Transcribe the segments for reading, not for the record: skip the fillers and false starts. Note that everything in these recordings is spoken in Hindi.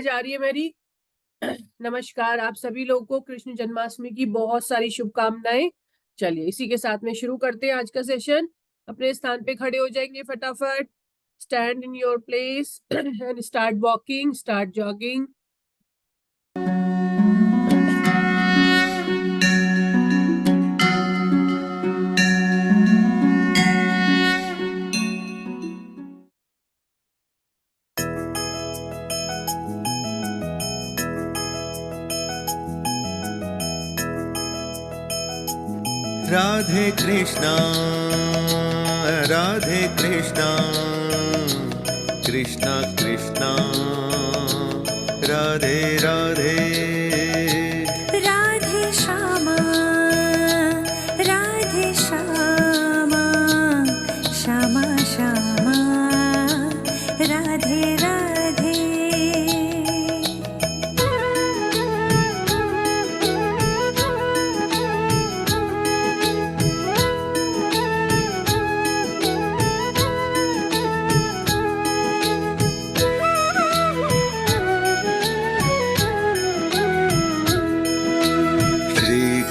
जा रही है मेरी। नमस्कार आप सभी लोगों को कृष्ण जन्माष्टमी की बहुत सारी शुभकामनाएं। चलिए इसी के साथ में शुरू करते हैं आज का सेशन। अपने स्थान पे खड़े हो जाएंगे फटाफट। Stand in your place and start walking, start jogging. Radhe Krishna Radhe Krishna Krishna Krishna Radhe Radhe Radhe Shyama Shyama Shyama Radhe Radhe.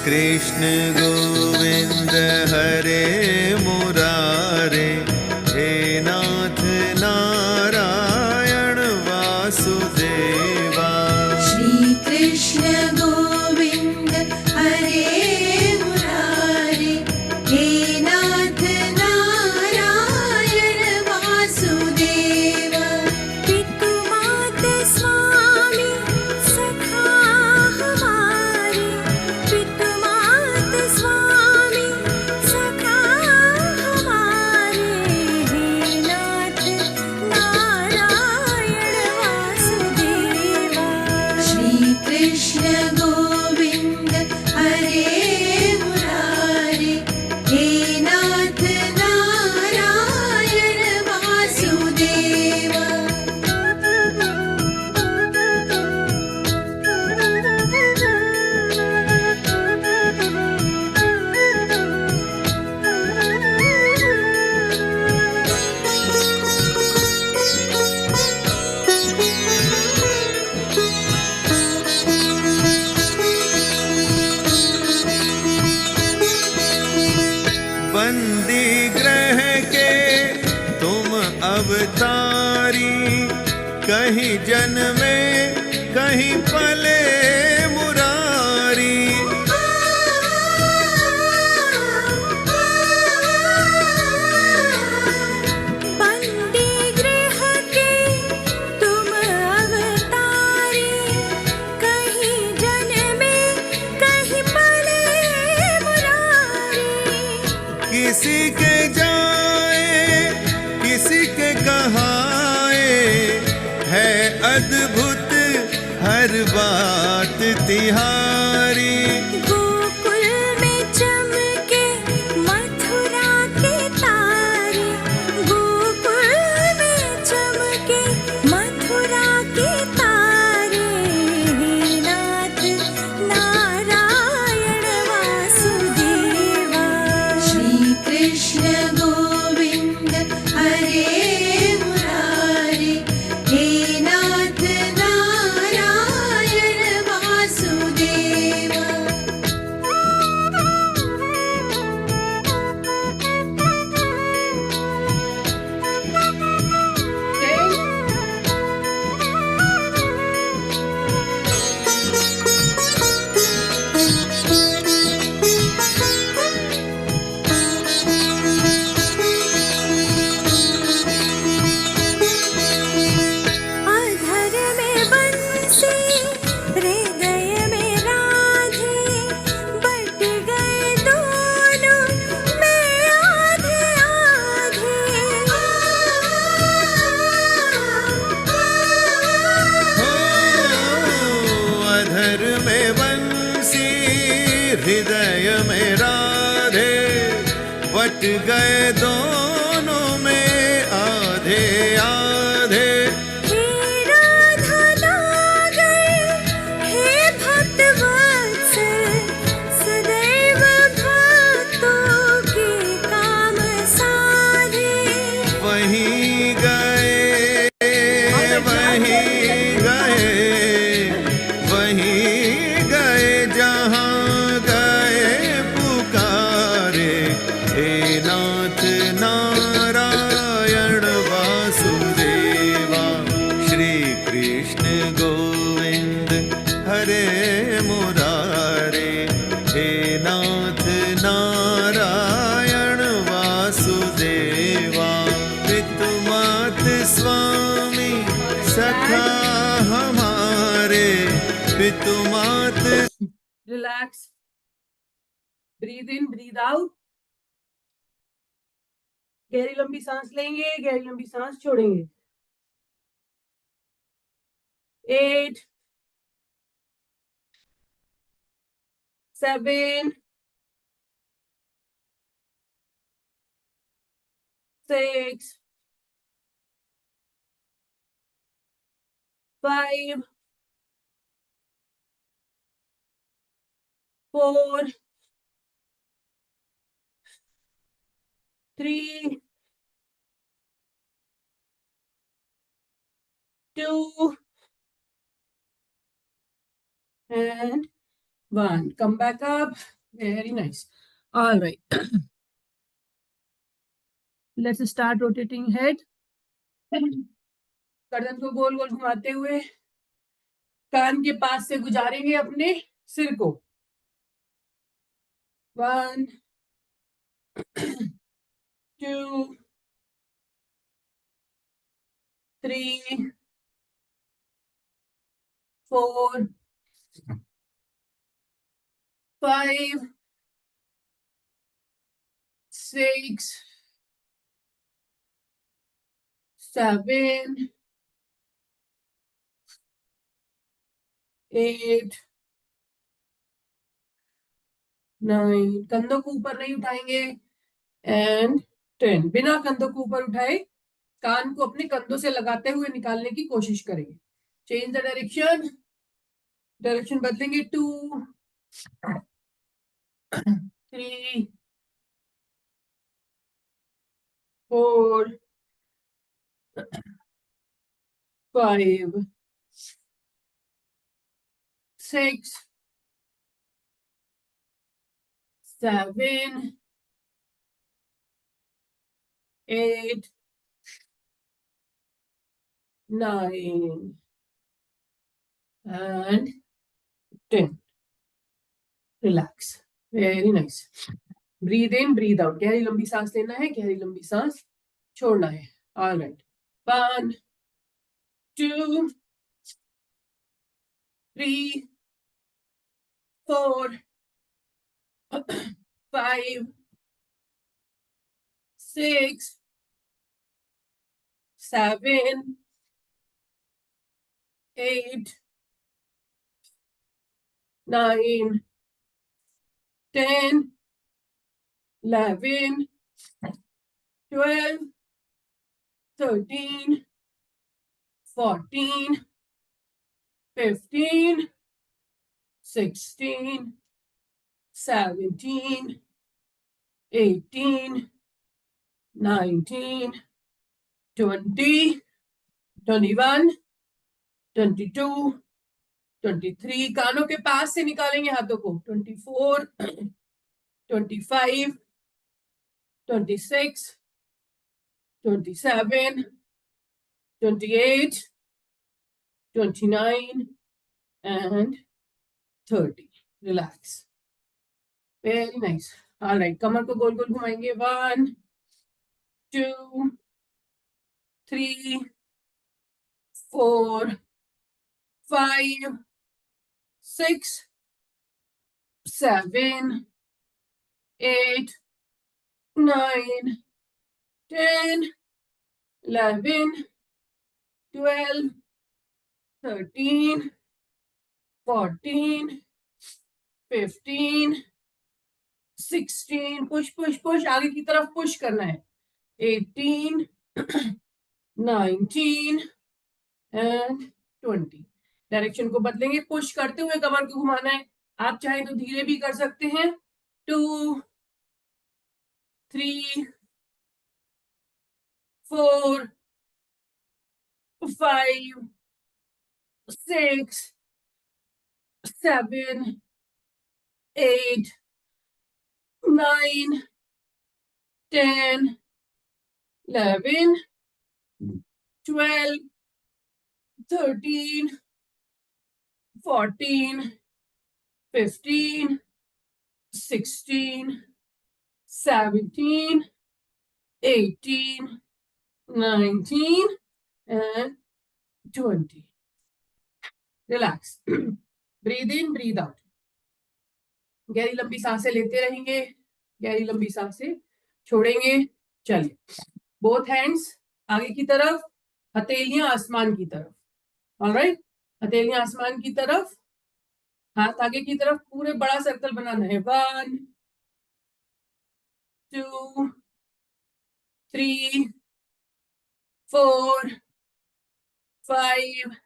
Krishna Govind Hare Murare हे नाथ नारायण वासुदेवा। श्री कृष्ण गोविंद हरे मुरारे हे नाथ नारायण वासुदेवा। पितु मात स्वामी सखा हमारे, पितु मात स्वामी सखा हमारे, हे नाथ नारायण वासुदेवा। श्री कृष्ण गोविंद हरे मुरारे हे नाथ नारायण वासुदेवा। बंदी ग्रह के तुम अवतारी, कहीं जन्मे कहीं पले मुरारी। बंदी गृह के तुम अवतारी, कहीं जन्मे कहीं पले मुरारी। किसी के जाए किसी के कहाए, है अद्भुत हर बात तिहारी। गोकुल में चमके मथुरा के तारे, गोकुल में चमके मथुरा के तारे, हे नाथ नारायण वासुदेवा। श्री कृष्ण गोविंद हरे मुरारे हे नाथ नारायण वासुदेवा। अधर में बंसी हृदय में राधे, बट गए दोनों में आधे आधे। हो अधर में बंसी हृदय में राधे, बट गए दोनों में आधे आधे। हे राधा नागर हे भक्त वत्सल, सदैव भक्तों के काम साधे। वहीं गए वहीं गए कृष्ण गोविंद हरे मुरारे, हे नाथ नारायण वासुदेवा, पितु मात स्वामी सखा हमारे, पितु मात। Relax, breathe in breathe out, गहरी लंबी सांस लेंगे, गहरी लंबी सांस छोड़ेंगे। 8 7 6 5 4 3 2 and 1. Come back up. Very nice. All right. Let's start rotating head. गर्दन को गोल गोल घुमाते हुए कान के पास से गुजारेंगे अपने सिर को। 1 2 3 4 5 6 7 8 9, कंधों को ऊपर नहीं उठाएंगे, एंड 10। बिना कंधों को ऊपर उठाए कान को अपने कंधों से लगाते हुए निकालने की कोशिश करेंगे। चेंज द डायरेक्शन, डायरेक्शन बदलेंगे। 2 3 4 5 6 7 8 9 and 10. Relax. Very nice. Breathe in, breathe out. गहरी लंबी सांस लेना है, गहरी लंबी सांस छोड़ना है। All right. 1 2 3 4 5 6 7 8 9 10 11 12 13 14 15 16 17 18 19 20 21 22 23, कानों के पास से निकालेंगे हाथों को। 24 25 26 27 28 29 and 30. Relax. Very nice. All right, कमर को गोल गोल घुमाएंगे। 1 2 3 4 5 6 7 8 9 10 11 12 13 14 15 16, पुश पुश पुश, आगे की तरफ पुश करना है। 18 19 and 20. डायरेक्शन को बदलेंगे, पुश करते हुए कमर को घुमाना है। आप चाहें तो धीरे भी कर सकते हैं। 2 3 4 5 6 7 8 9 10 11 12 13, 14, 15, 16, 17, 18, 19 and 20. Relax. Breathe in, breathe out. गहरी लंबी सांसें लेते रहेंगे, गहरी लंबी सांसें छोड़ेंगे. चलिए, बोथ हैंड्स आगे की तरफ, हथेलियां आसमान की तरफ. ऑलराइट, हथेलियां आसमान की तरफ, हाथ आगे की तरफ, पूरे बड़ा सर्कल बनाना है. 1, 2, 3, 4, 5,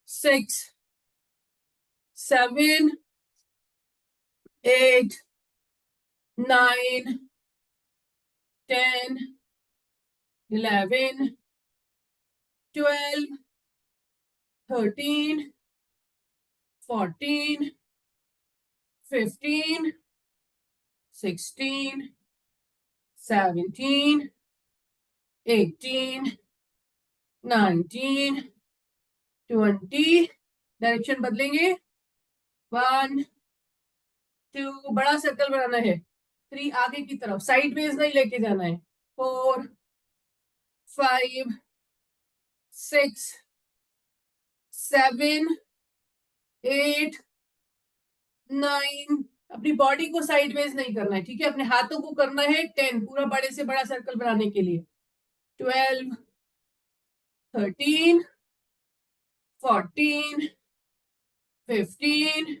6, 7, 8, 9, 10, 11, 12, 13, 14, 15, 16, 17, 18, 19, 20. डायरेक्शन बदलेंगे. 1, 2, बड़ा सर्कल बनाना है. 3, आगे की तरफ, साइड वेज नहीं लेके जाना है. 4, 5, 6, 7, 8, 9. अपनी बॉडी को साइडवेज नहीं करना है, ठीक है. अपने हाथों को करना है 10, पूरा बड़े से बड़ा सर्कल बनाने के लिए. 12, 13, 14, 15,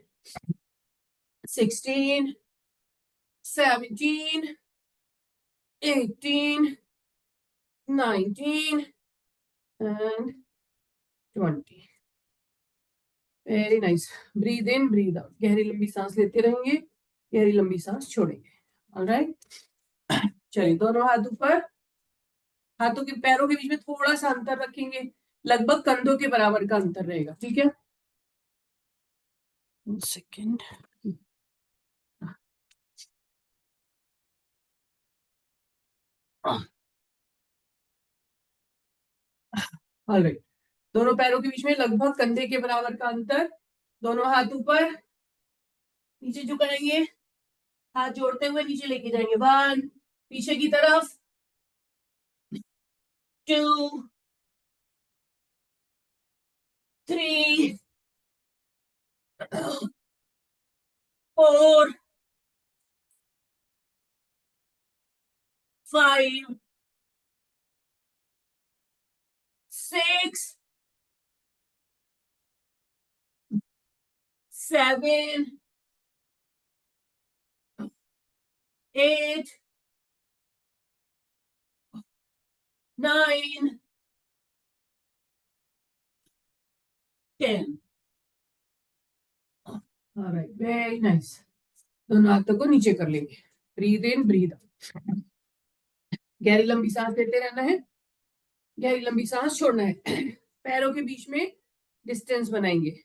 16, 17, 18, 19 and 20. Very nice. Breathe in, breathe out. गहरी लंबी सांस लेते रहेंगे, गहरी लंबी सांस छोड़ेंगे. ऑलराइट. चलिए, दोनों हाथ ऊपर, हाथों के पैरों के बीच में थोड़ा सा अंतर रखेंगे, लगभग कंधों के बराबर का अंतर रहेगा. ठीक है. 1 सेकेंड. ऑलराइट. दोनों पैरों के बीच में लगभग कंधे के बराबर का अंतर. दोनों हाथ ऊपर, नीचे झुकाएंगे, हाथ जोड़ते हुए नीचे लेके जाएंगे. 1, पीछे की तरफ. 2, 3, 4, 5, 6, 7, 8, 9, 10. Alright, very nice. दोनों हाथों को नीचे कर लेंगे. Breathe in, breathe out. गहरी लंबी सांस लेते रहना है, गहरी लंबी सांस छोड़ना है. पैरों के बीच में डिस्टेंस बनाएंगे.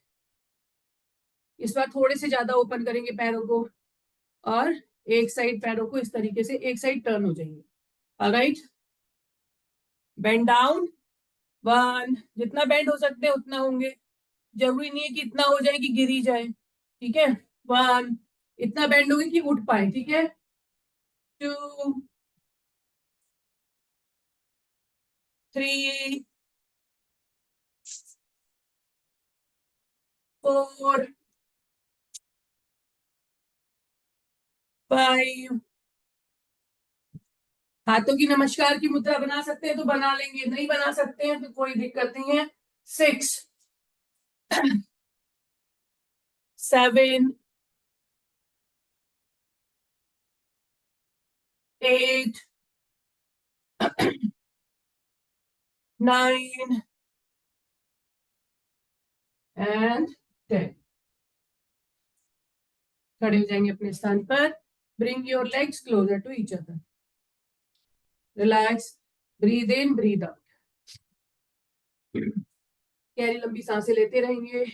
इस बार थोड़े से ज्यादा ओपन करेंगे पैरों को, और एक साइड पैरों को इस तरीके से एक साइड टर्न हो जाएंगे. ऑलराइट. Bend down. 1, जितना बेंड हो सकते हैं उतना होंगे, जरूरी नहीं है कि इतना हो जाए कि गिर ही जाए. ठीक है. 1, इतना बेंड होगी कि उठ पाए. ठीक है. 2, 3, 4, 5. हाथों की नमस्कार की मुद्रा बना सकते हैं तो बना लेंगे, नहीं बना सकते हैं तो कोई दिक्कत नहीं है. 6, 7, 8, 9 and 10. खड़े हो जाएंगे अपने स्थान पर. Bring your legs closer to each other. Relax. Breathe in, breathe out. गहरी लंबी सांसें लेते रहेंगे.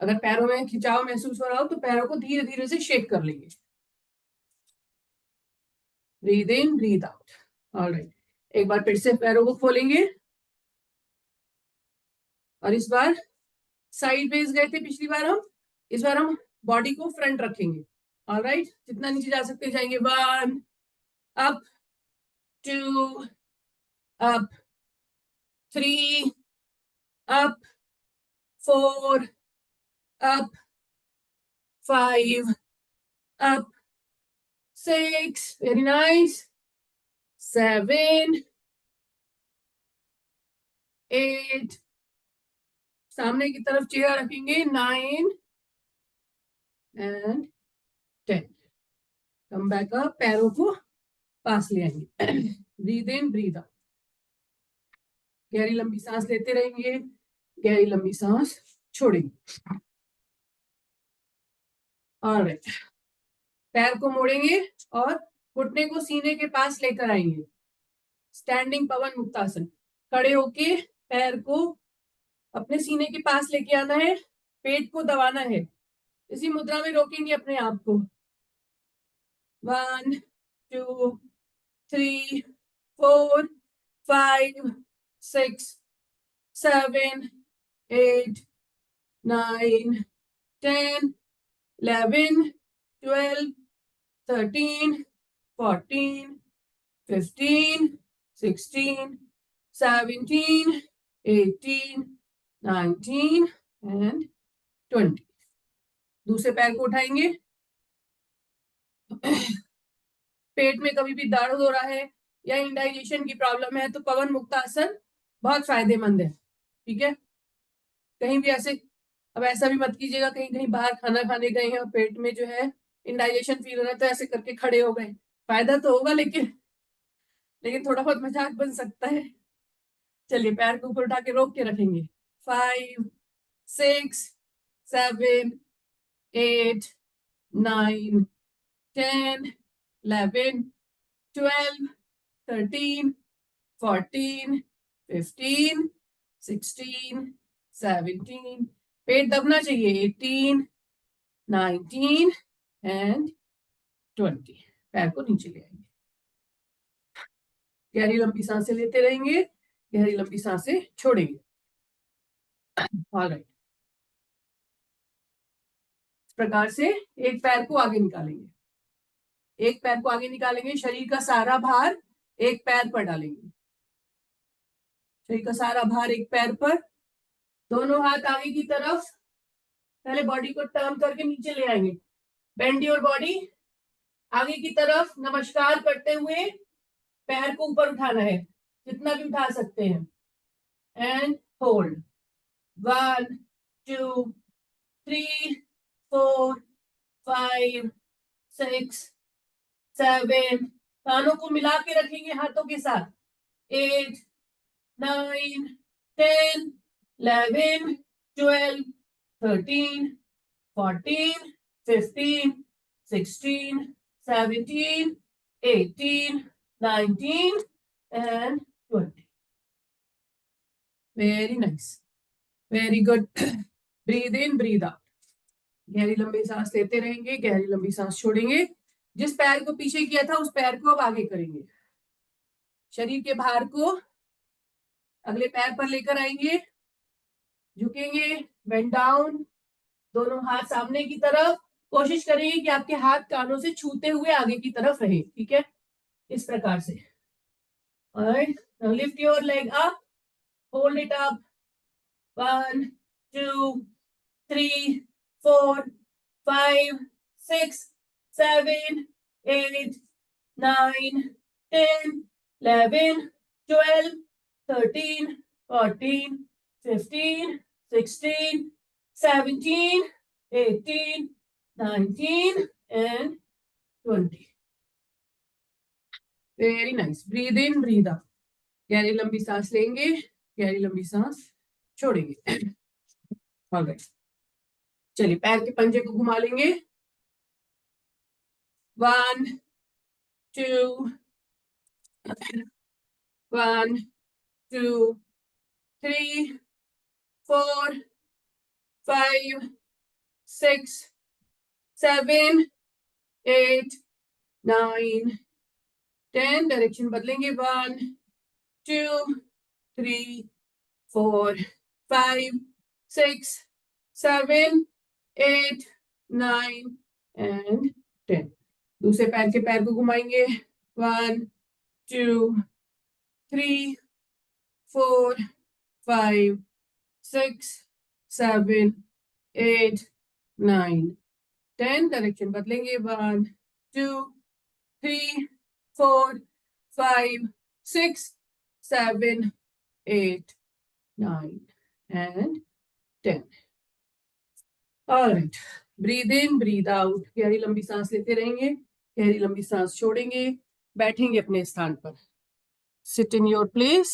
अगर पैरों में खिंचाव महसूस हो रहा हो तो पैरों को धीरे धीरे से शेक कर लेंगे. Breathe in, breathe out. Alright. एक बार फिर से पैरों को खोलेंगे. और इस बार साइड वेज गए थे पिछली बार हम, इस बार हम बॉडी को फ्रंट रखेंगे। ऑलराइट, जितना नीचे जा सकते जाएंगे। 1 up, 2 up, 3 up, 4 up, 5 up, 6, very nice, 7, 8, सामने की तरफ चेयर रखेंगे, 9 and 10. कम बैक अप, पैरों को पास ले आएंगे। Breathe in, breathe out. गहरी लंबी सांस लेते रहेंगे, गहरी लंबी सांस छोड़ेंगे। ऑलराइट, पैर को मोड़ेंगे और घुटने को सीने के पास लेकर आएंगे। स्टैंडिंग पवन मुक्तासन। खड़े होके पैर को अपने सीने के पास लेके आना है, पेट को दबाना है। इसी मुद्रा में रोकेंगे अपने आप को। 1 2 3 4 5 6 7 8 9 10 11 12 13 14 15 16 17 18 19 and 20. दूसरे पैर को उठाएंगे। पेट में कभी भी दर्द हो रहा है या इंडाइजेशन की प्रॉब्लम है तो पवन मुक्तासन बहुत फायदेमंद है। ठीक है, कहीं भी ऐसे, अब ऐसा भी मत कीजिएगा कहीं कहीं बाहर खाना खाने गए हैं और पेट में जो है इंडाइजेशन फील हो रहा है तो ऐसे करके खड़े हो गए। फायदा तो होगा लेकिन थोड़ा बहुत मजाक बन सकता है। चलिए, पैर को ऊपर उठा के रोक के रखेंगे। 5 6 7 8 9 10 11 12 13 14 15 16 17, पेट दबना चाहिए, 18 19 and 20। पैर को नीचे ले आएंगे, गहरी लंबी सांसें लेते रहेंगे, गहरी लंबी सांसें छोड़ेंगे। ऑलराइट, इस प्रकार से एक पैर को आगे निकालेंगे, एक पैर को आगे निकालेंगे, शरीर का सारा भार एक पैर पर डालेंगे। शरीर का सारा भार एक पैर पर, दोनों हाथ आगे की तरफ, पहले बॉडी को टर्न करके नीचे ले आएंगे। बेंड योर बॉडी, आगे की तरफ नमस्कार करते हुए पैर को ऊपर उठाना है, जितना भी उठा सकते हैं। एंड होल्ड, 1 2 3 4 5 6 7, कानों को मिला के रखेंगे हाथों के साथ। 8 9 10 11 12 13 14 15 16 17 18 19 and 20. Very nice, very good. Breathe in, breathe out. गहरी लंबी सांस लेते रहेंगे, गहरी लंबी सांस छोड़ेंगे। जिस पैर को पीछे किया था उस पैर को अब आगे करेंगे। शरीर के भार को अगले पैर पर लेकर आएंगे, झुकेंगे, बेंड डाउन, दोनों हाथ सामने की तरफ। कोशिश करेंगे कि आपके हाथ कानों से छूते हुए आगे की तरफ रहे। ठीक है, इस प्रकार से। Alright, now lift your leg up, hold it up. 1 2 3 4 5 6 7 8 9 10 11 12 13 14 15 16 17 18 19 and 20. Very nice. Breathe in, breathe out. गहरी लंबी सांस लेंगे, गहरी लंबी सांस छोड़ेंगे। ऑलराइट, चलिए पैर के पंजे को घुमा लेंगे। 1 2 1 2 3 4 5 6 7 8 9 10, डायरेक्शन बदलेंगे। 1 2 3 4 5 6 7 8 9 एंड 10। दूसरे पैर के पैर को घुमाएंगे 1 2 3 4 5 6 7 8 9 10। डायरेक्शन बदलेंगे 1 2 3 4 5 6 7 8 9 and 10। Alright, breathe in breathe out. गहरी लंबी सांस लेते रहेंगे, गहरी लंबी सांस छोड़ेंगे, बैठेंगे अपने स्थान पर। Sit in your place.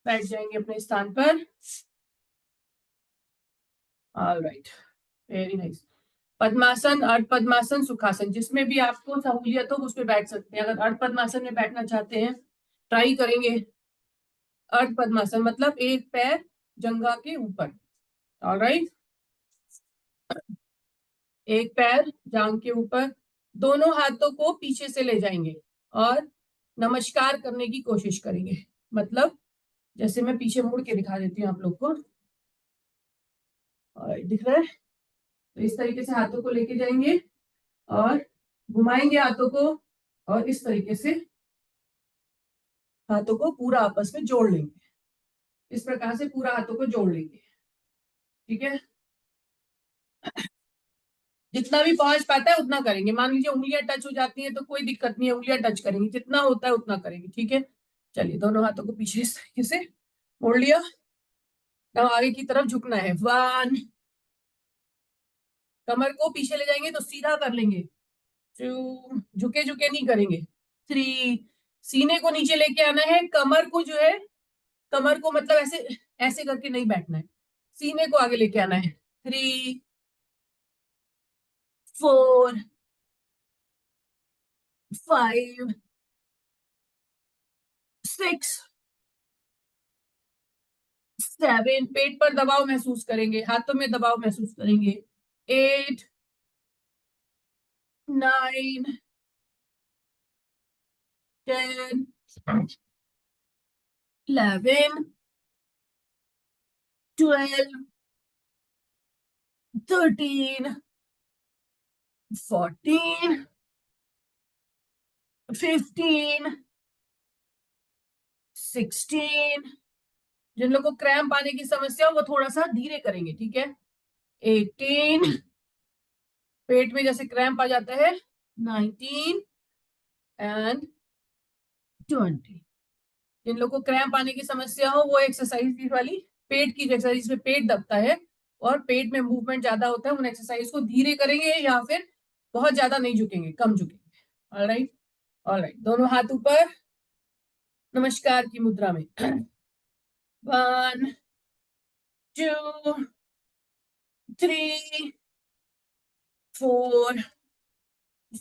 बैठ जाएंगे अपने स्थान पर। Alright, very nice. पद्मासन, अर्ध पद्मासन, सुखासन, जिसमें भी आपको सहूलियत हो उसमें बैठ सकते हैं। अगर अर्ध पद्मासन में बैठना चाहते हैं ट्राई करेंगे। अर्ध पद्मासन मतलब एक पैर जंघा के ऊपर। ऑलराइट, एक पैर जांघ के ऊपर, दोनों हाथों को पीछे से ले जाएंगे और नमस्कार करने की कोशिश करेंगे। मतलब जैसे मैं पीछे मुड़ के दिखा देती हूँ आप लोग को, और दिख रहा है? तो इस तरीके से हाथों को लेके जाएंगे और घुमाएंगे हाथों को, और इस तरीके से हाथों को पूरा आपस में जोड़ लेंगे। इस प्रकार से पूरा हाथों को जोड़ लेंगे। ठीक है, जितना भी पहुंच पाता है उतना करेंगे। मान लीजिए उंगलियां टच हो जाती हैं तो कोई दिक्कत नहीं है, उंगलियां टच करेंगे, जितना होता है उतना करेंगे। ठीक है, चलिए दोनों हाथों को पीछे इस तरीके से मोड़ लिया। अब आगे की तरफ झुकना है। 1, कमर को पीछे ले जाएंगे तो सीधा कर लेंगे। 2, झुके झुके नहीं करेंगे। 3, सीने को नीचे लेके आना है। कमर को जो है, कमर को मतलब ऐसे ऐसे करके नहीं बैठना है, सीने को आगे लेके आना है। 3 4 5 6 7, पेट पर दबाव महसूस करेंगे, हाथों में दबाव महसूस करेंगे। 8 9 10 11 12 13 14 15 16। जिन लोगों को क्रैम्प आने की समस्या हो वो थोड़ा सा धीरे करेंगे। ठीक है, 18, पेट में जैसे क्रैम्प आ जाता है। 19 एंड 20। जिन लोगों को क्रैम्प आने की समस्या हो वो एक्सरसाइज वाली, पेट की एक्सरसाइज में पेट दबता है और पेट में मूवमेंट ज्यादा होता है, उन एक्सरसाइज को धीरे करेंगे या फिर बहुत ज्यादा नहीं झुकेंगे, कम झुकेंगे। ऑलराइट, ऑलराइट, दोनों हाथ ऊपर नमस्कार की मुद्रा में। 1 2 3 4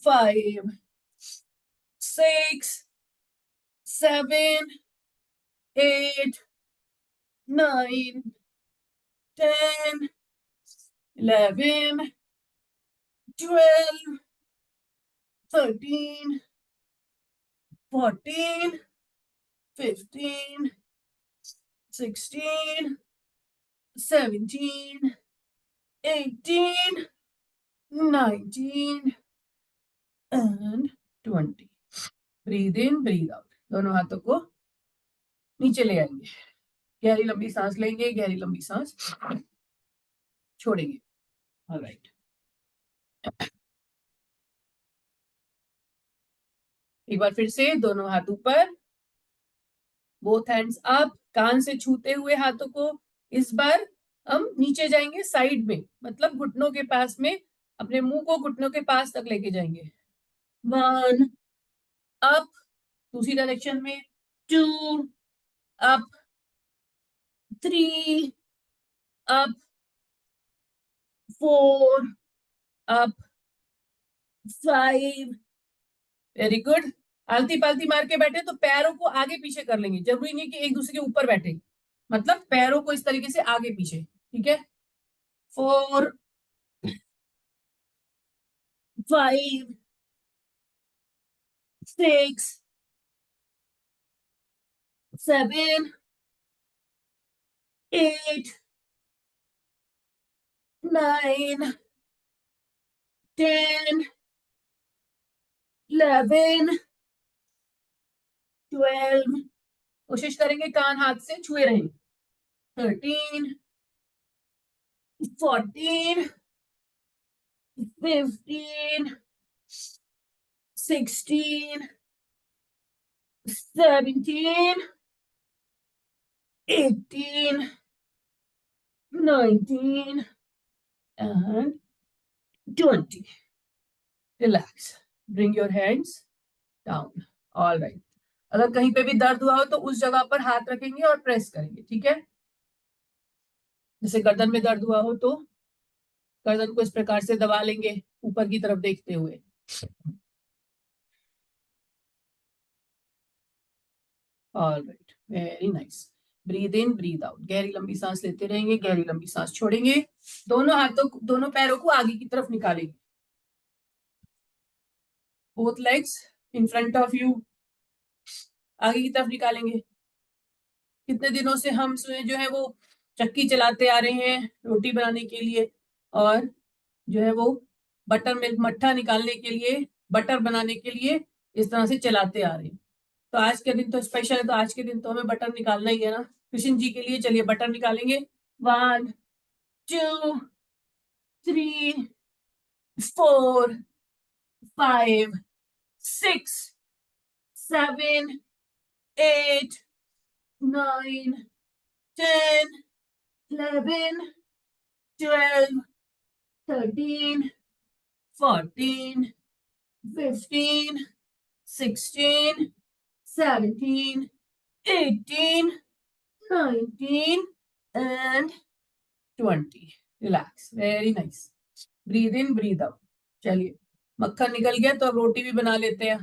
5 6 7 8 9 10 11 12 13 14 15 16 17 18 19 and 20। Breathe in breathe out. दोनों हाथों को नीचे ले आएंगे, गहरी लंबी सांस लेंगे, गहरी लंबी सांस छोड़ेंगे। ऑलराइट, एक बार फिर से दोनों हाथ ऊपर, बोथ हैंड्स अप, कान से छूते हुए हाथों को इस बार हम नीचे जाएंगे साइड में, मतलब घुटनों के पास में, अपने मुंह को घुटनों के पास तक लेके जाएंगे। 1 अप, दूसरी डायरेक्शन में 2 up, 3 up, 4 up, 5। Very good. आलती पालती मार के बैठे तो पैरों को आगे पीछे कर लेंगे, जरूरी नहीं कि एक दूसरे के ऊपर बैठे, मतलब पैरों को इस तरीके से आगे पीछे। ठीक है, 4 5 6 7, 8, 9, 10, 11, 12, कोशिश करेंगे कान हाथ से छुए रहें, 13, 14, 15, 16, 17, 18, 19, and 20. Relax. Bring your hands down. All right. अगर कहीं पे भी दर्द हुआ हो तो उस जगह पर हाथ रखेंगे और प्रेस करेंगे, ठीक है? जैसे गर्दन में दर्द हुआ हो तो गर्दन को इस प्रकार से दबा लेंगे ऊपर की तरफ देखते हुए। All right, very nice. Breathe in, breathe out. गहरी लंबी सांस लेते रहेंगे, गहरी लंबी सांस छोड़ेंगे। दोनों पैरों को आगे की तरफ निकालेंगे। Both legs in front of you, आगे की तरफ निकालेंगे। कितने दिनों से हम जो है वो चक्की चलाते आ रहे हैं रोटी बनाने के लिए, और जो है वो बटर मिल्क मट्ठा निकालने के लिए, बटर बनाने के लिए इस तरह से चलाते आ रहे हैं। तो आज के दिन तो स्पेशल है, तो आज के दिन तो हमें बटर निकालना ही है ना कृष्ण जी के लिए। चलिए बटर निकालेंगे। 1, 2, 3, 4, 5, 6, 7, 8, 9, 10, 11, 12, 13, 14, 15, 16, 17, 18, 19, and 20. Relax. Very nice. Breathe in, breathe out. चलिए, मक्खन निकल गया तो अब रोटी भी बना लेते हैं।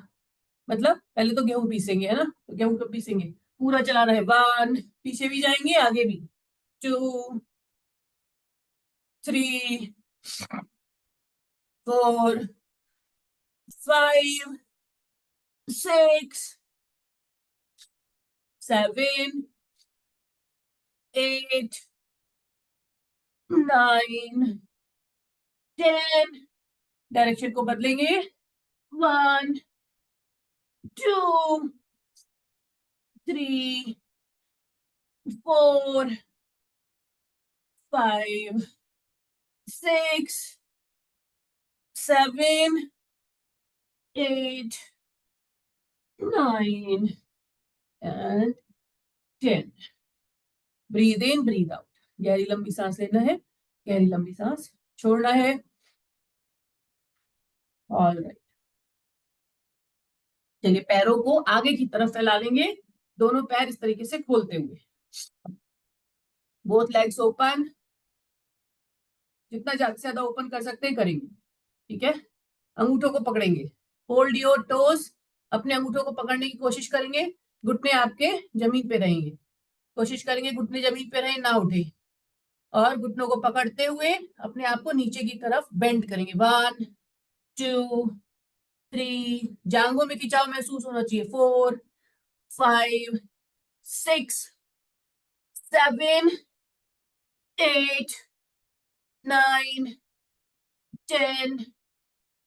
मतलब पहले तो गेहूं पीसेंगे, है ना? तो गेहूं कब पीसेंगे? पूरा चलाना है। 1, पीछे भी जाएंगे, आगे भी। 2, 3, 4, 5, 6, 7, 8, 9, 10, डायरेक्शन को बदलेंगे। 1, 2, 3, 4, 5, 6, 7, 8, 9, and 10. Breathe in, breathe out. गहरी लंबी सांस लेना है, गहरी लंबी सांस छोड़ना है। All right. चलिए, पैरों को आगे की तरफ फैला लेंगे, दोनों पैर इस तरीके से खोलते हुए। बोथ लेग्स ओपन, जितना ज्यादा से ज्यादा ओपन कर सकते हैं करेंगे, ठीक है? अंगूठों को पकड़ेंगे। Hold your toes. अपने अंगूठों को पकड़ने की कोशिश करेंगे, घुटने आपके जमीन पे रहेंगे। कोशिश करेंगे घुटने जमीन पे रहे, ना उठे, और घुटनों को पकड़ते हुए अपने आप को नीचे की तरफ बेंड करेंगे। 1, 2, 3, जांघों में खिंचाव महसूस होना चाहिए। 4, 5, 6, 7, 8, 9, 10,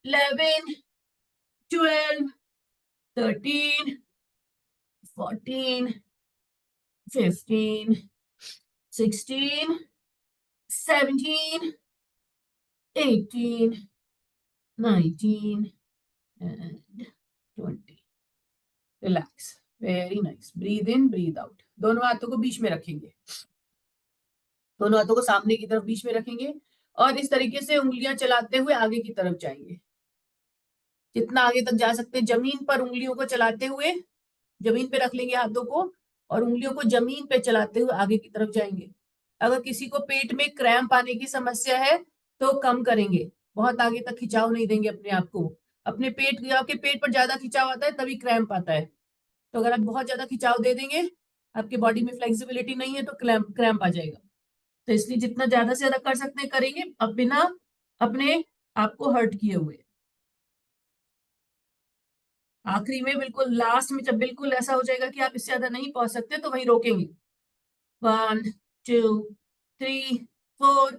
11, 12, 13, 14, 15, 16, 17, 18, 19, and 20. Relax. Very nice. Breathe in, breathe out. दोनों हाथों को बीच में रखेंगे, दोनों हाथों को सामने की तरफ बीच में रखेंगे, और इस तरीके से उंगलियां चलाते हुए आगे की तरफ जाएंगे। जितना आगे तक जा सकते हैं, जमीन पर उंगलियों को चलाते हुए जमीन पे रख लेंगे हाथों को, और उंगलियों को जमीन पे चलाते हुए आगे की तरफ जाएंगे। अगर किसी को पेट में क्रैम्प आने की समस्या है तो कम करेंगे, बहुत आगे तक खिंचाव नहीं देंगे अपने आप को। अपने पेट, आपके पेट पर ज्यादा खिंचाव आता है तभी क्रैम्प आता है। तो अगर आप बहुत ज्यादा खिंचाव दे देंगे, आपके बॉडी में फ्लेक्सिबिलिटी नहीं है, तो क्रैम्प आ जाएगा। तो इसलिए जितना ज्यादा से ज्यादा कर सकते हैं करेंगे, अब बिना अपने आप को हर्ट किए हुए। आखिरी में बिल्कुल लास्ट में जब बिल्कुल ऐसा हो जाएगा कि आप इससे ज्यादा नहीं पहुंच सकते तो वहीं रोकेंगे. 1 2 3 4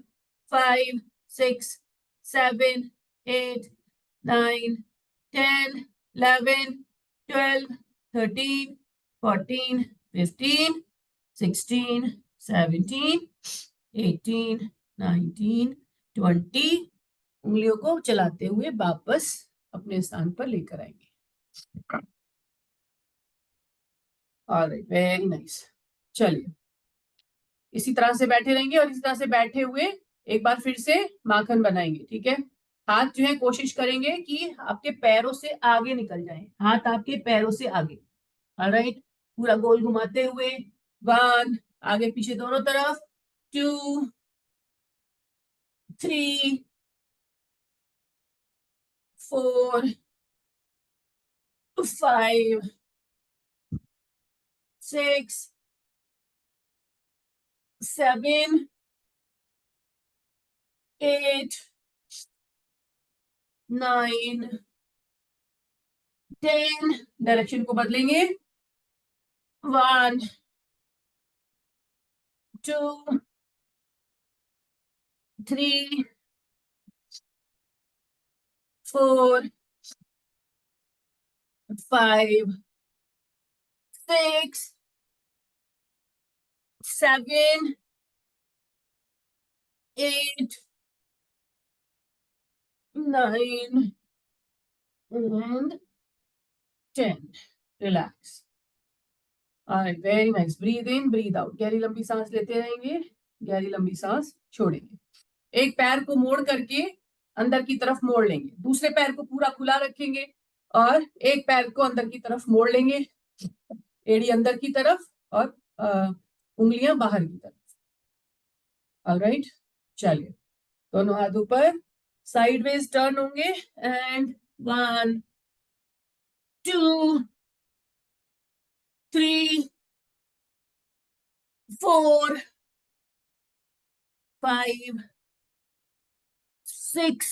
5 6 7 8 9 10 11 12 13 14 15 16 17 18 19 20. उंगलियों को चलाते हुए वापस अपने स्थान पर लेकर आएंगे. Alright, very nice. चलिए इसी तरह से बैठे रहेंगे और इसी तरह से बैठे हुए एक बार फिर से माखन बनाएंगे. ठीक है, हाथ जो है कोशिश करेंगे कि आपके पैरों से आगे निकल जाए. हाथ आपके पैरों से आगे. ऑलराइट, पूरा गोल घुमाते हुए. 1, आगे पीछे दोनों तरफ. 2 3 4 5 6 7 8 9 10. डायरेक्शन को बदलेंगे. 1 2 3 4 5 6 7 8 9 and 10. Relax. All right, very nice. Breathe in, breathe out. गहरी लंबी सांस लेते रहेंगे, गहरी लंबी सांस छोड़ेंगे. एक पैर को मोड़ करके अंदर की तरफ मोड़ लेंगे. दूसरे पैर को पूरा खुला रखेंगे और एक पैर को अंदर की तरफ मोड़ लेंगे. एड़ी अंदर की तरफ और उंगलियां बाहर की तरफ. ऑलराइट, चलिए दोनों हाथ ऊपर. साइडवेज टर्न होंगे एंड 1 2 3 4 5 6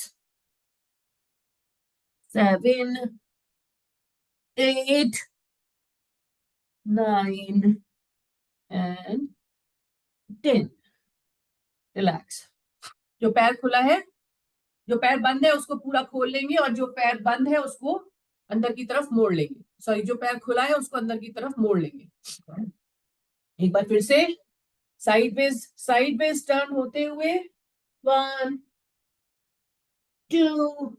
7 8 9 and 10. रिलैक्स. जो पैर खुला है, जो पैर बंद है उसको पूरा खोल लेंगे और जो पैर बंद है उसको अंदर की तरफ मोड़ लेंगे. सॉरी, जो पैर खुला है उसको अंदर की तरफ मोड़ लेंगे. एक बार फिर से साइडवेज टर्न होते हुए. 1 2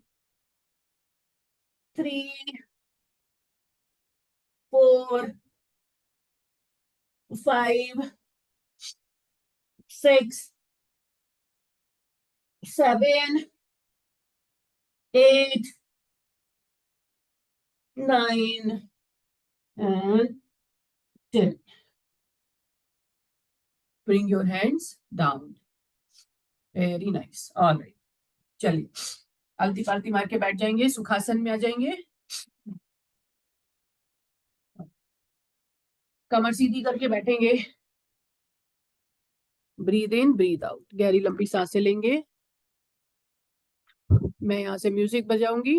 3 4 5 6 7 8 9 and 10. Bring your hands down. Very nice. All right. चलिए आलती पालती मार के बैठ जाएंगे. सुखासन में आ जाएंगे. कमर सीधी करके बैठेंगे. Breathe in, breathe out. गहरी लंबी सांसें लेंगे. मैं यहाँ से म्यूजिक बजाऊंगी.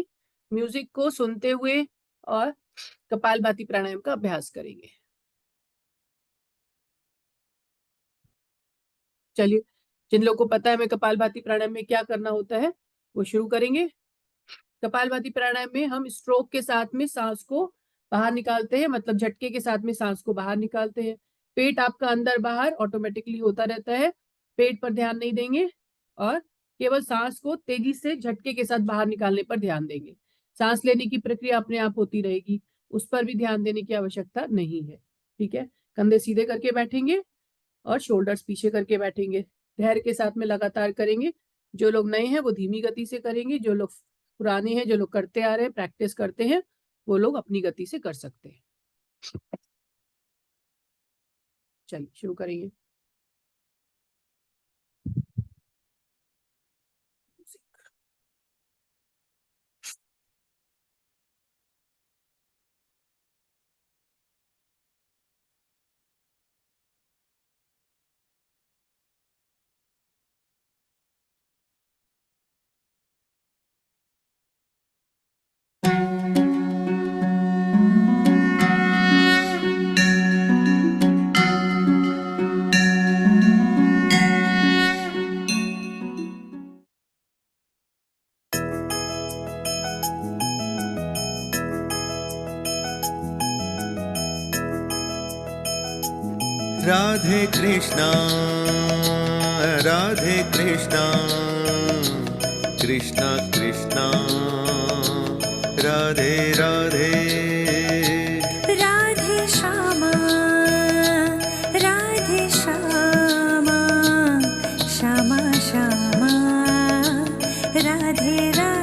म्यूजिक को सुनते हुए और कपालभाति प्राणायाम का अभ्यास करेंगे. चलिए, जिन लोगों को पता है मैं कपालभाति प्राणायाम में क्या करना होता है वो शुरू करेंगे. कपालभाति प्राणायाम में हम स्ट्रोक के साथ में सांस को बाहर निकालते हैं, मतलब झटके के साथ में सांस को बाहर निकालते हैं. पेट आपका अंदर बाहर ऑटोमेटिकली होता रहता है. पेट पर ध्यान नहीं देंगे और केवल सांस को तेजी से झटके के साथ बाहर निकालने पर ध्यान देंगे. सांस लेने की प्रक्रिया अपने आप होती रहेगी, उस पर भी ध्यान देने की आवश्यकता नहीं है. ठीक है, कंधे सीधे करके बैठेंगे और शोल्डर्स पीछे करके बैठेंगे. धैर्य के साथ में लगातार करेंगे. जो लोग नए हैं वो धीमी गति से करेंगे, जो लोग पुराने हैं, जो लोग करते आ रहे हैं, प्रैक्टिस करते हैं, वो लोग अपनी गति से कर सकते हैं. चलिए शुरू करेंगे. राधे कृष्णा राधे कृष्णा कृष्णा कृष्णा राधे राधे राधे श्यामा श्यामा श्यामा राधे राधे।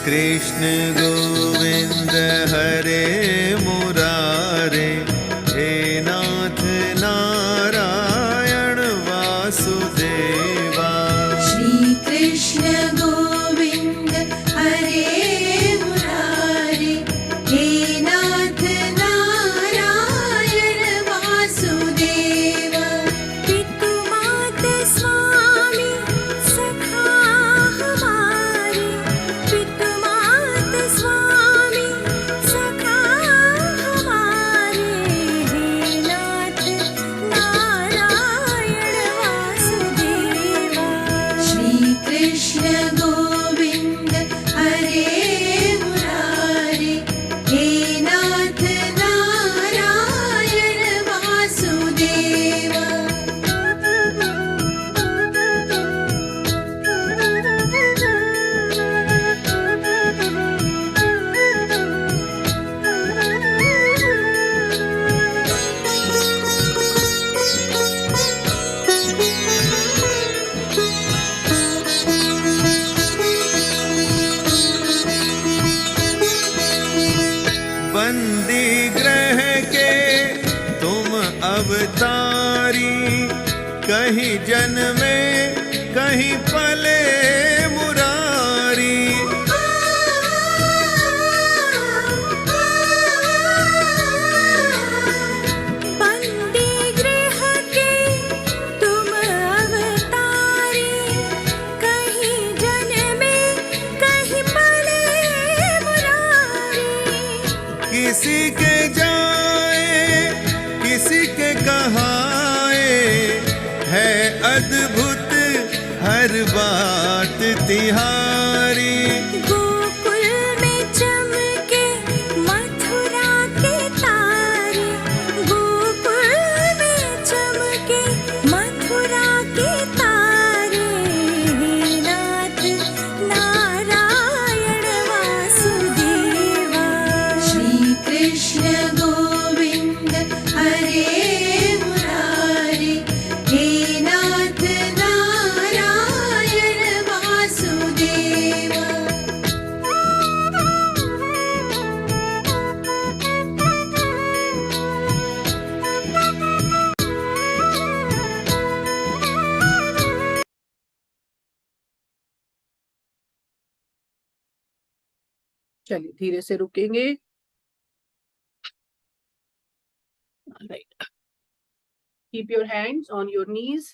कृष्ण गोविंद हरे मुरारे हे नाथ नारायण वासुदेवा। श्री कृष्ण गोविंद हरे मुरारे हे नाथ नारायण वासुदेवा। पितु मात स्वामी सखा हमारे, पितु मात स्वामी सखा हमारे, हे नाथ नारायण वासुदेवा। श्री कृष्ण गोविंद हरे मुरारे हे नाथ नारायण वासुदेवा। बंदी ग्रह के तुम अवतारी, कहीं जन्मे कहीं पले मुरारी। बंदी गृह के तुम अवतारी, कहीं जन्मे कहीं पले मुरारी। किसी के जाए किसी के कहाए, है अद्भुत हर बात तिहारी। गोकुल में चमके मथुरा के तारे, गोकुल में चमके मथुरा के तारे, हे नाथ नारायण वासुदेवा। श्री कृष्ण गोविंद हरे मुरारे हे नाथ नारायण वासुदेवा। चलिए धीरे से रुकेंगे। Right, keep your hands on your knees.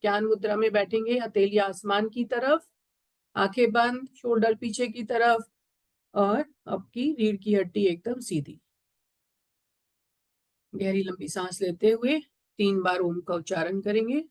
ज्ञान मुद्रा में बैठेंगे, हथेली आसमान की तरफ, आंखें बंद, शोल्डर पीछे की तरफ, और आपकी रीढ़ की हड्डी एकदम सीधी। गहरी लंबी सांस लेते हुए 3 बार ओम का उच्चारण करेंगे।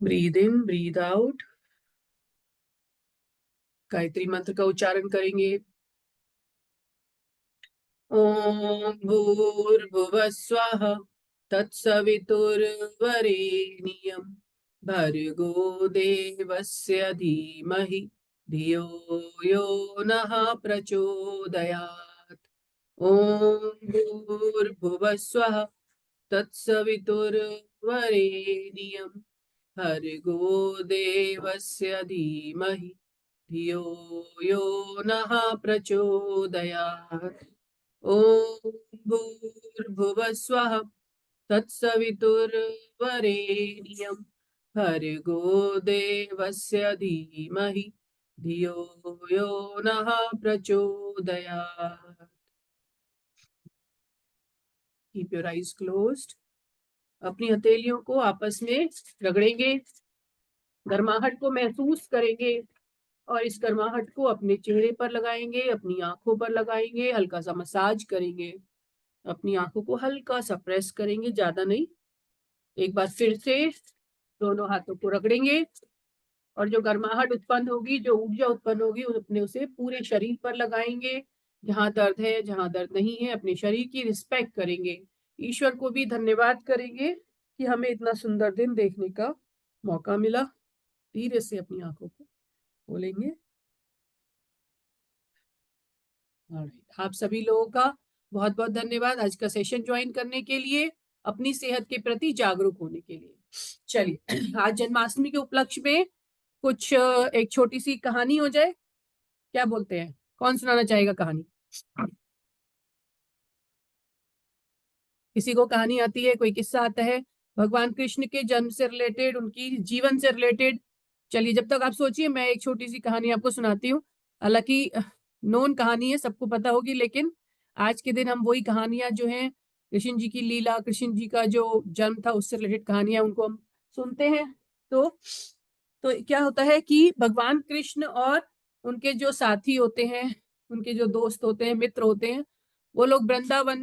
Breathe in, breathe out. Gayatri मंत्र का उच्चारण करेंगे। ओम भूर्भुवः स्वः तत्सवितुर्वरेण्यं भर्गो देवस्य धीमहि धियो यो नः प्रचोदयात्। ॐ भूर्भुवः स्वः तत्सवितुर्वरेण्यं भर्गो देवस्य धीमहि धियो यो नः प्रचोदयात्। ॐ भूर्भुवः स्वः तत्सवितुर्वरेण्यं भर्गो देवस्य धीमहि धियो यो नः प्रचोदयात्। Keep your eyes closed. अपनी हथेलियों को आपस में रगड़ेंगे, गर्माहट को महसूस करेंगे और इस गर्माहट को अपने चेहरे पर लगाएंगे, अपनी आंखों पर लगाएंगे, हल्का सा मसाज करेंगे, अपनी आंखों को हल्का सा प्रेस करेंगे, ज्यादा नहीं। एक बार फिर से दोनों हाथों को रगड़ेंगे और जो गर्माहट उत्पन्न होगी, जो ऊर्जा उत्पन्न होगी, अपने उसे पूरे शरीर पर लगाएंगे। जहां दर्द है, जहां दर्द नहीं है, अपने शरीर की रिस्पेक्ट करेंगे। ईश्वर को भी धन्यवाद करेंगे कि हमें इतना सुंदर दिन देखने का मौका मिला। धीरे से अपनी आंखों को खोलेंगे। आप सभी लोगों का बहुत बहुत धन्यवाद आज का सेशन ज्वाइन करने के लिए, अपनी सेहत के प्रति जागरूक होने के लिए। चलिए, आज जन्माष्टमी के उपलक्ष्य में कुछ एक छोटी सी कहानी हो जाए, क्या बोलते हैं? कौन सुनाना चाहेगा कहानी? किसी को कहानी आती है, कोई किस्सा आता है भगवान कृष्ण के जन्म से रिलेटेड, उनकी जीवन से रिलेटेड? चलिए, जब तक आप सोचिए, मैं एक छोटी सी कहानी आपको सुनाती हूँ। हालांकि नोन कहानी है, सबको पता होगी, लेकिन आज के दिन हम वही कहानियां जो हैं कृष्ण जी की लीला, कृष्ण जी का जो जन्म था उससे रिलेटेड कहानियां, उनको हम सुनते हैं। तो क्या होता है कि भगवान कृष्ण और उनके जो साथी होते हैं, उनके जो दोस्त होते हैं, मित्र होते हैं, वो लोग वृंदावन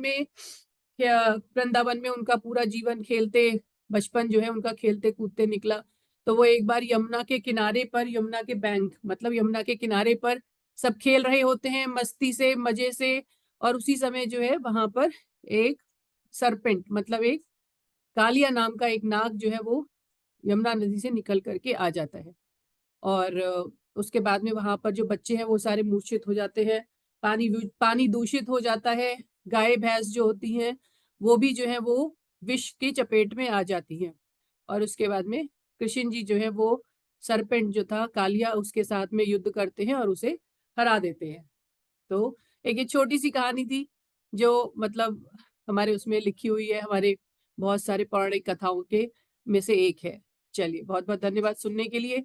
में उनका पूरा जीवन खेलते, बचपन जो है उनका खेलते कूदते निकला। तो वो एक बार यमुना के किनारे पर, यमुना के बैंक मतलब यमुना के किनारे पर सब खेल रहे होते हैं मस्ती से, मजे से, और उसी समय जो है वहां पर एक सरपेंट मतलब एक कालिया नाम का एक नाग जो है वो यमुना नदी से निकल करके आ जाता है। और उसके बाद में वहां पर जो बच्चे हैं वो सारे मूर्छित हो जाते हैं, पानी दूषित हो जाता है, गाय भैंस जो होती हैं वो भी जो है वो विष की चपेट में आ जाती हैं। और उसके बाद में कृष्ण जी जो है वो सरपेंट जो था कालिया, उसके साथ में युद्ध करते हैं और उसे हरा देते हैं। तो एक ये छोटी सी कहानी थी जो मतलब हमारे उसमें लिखी हुई है, हमारे बहुत सारे पौराणिक कथाओं के में से एक है। चलिए, बहुत बहुत धन्यवाद सुनने के लिए।